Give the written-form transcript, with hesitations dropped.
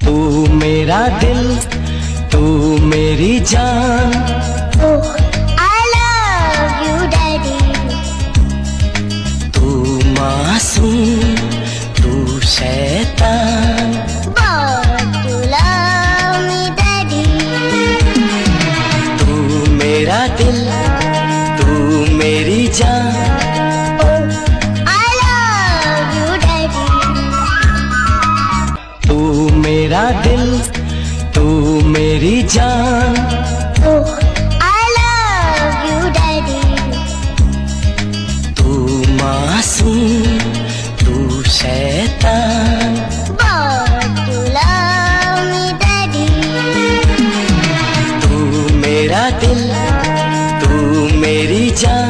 तू मेरा दिल, तू मेरी जान। Oh, I love you, Daddy. तू मासूम, तू शैतान। But you love me, Daddy. तू मेरा दिल, तू मेरी जान। Oh, I love you, Daddy. तू मेरा दिल, तू मेरी जान। Oh, I love you, Daddy. तू मासूम, तू शैतान। But you love me, Daddy. तू मेरा दिल, तू मेरी जान।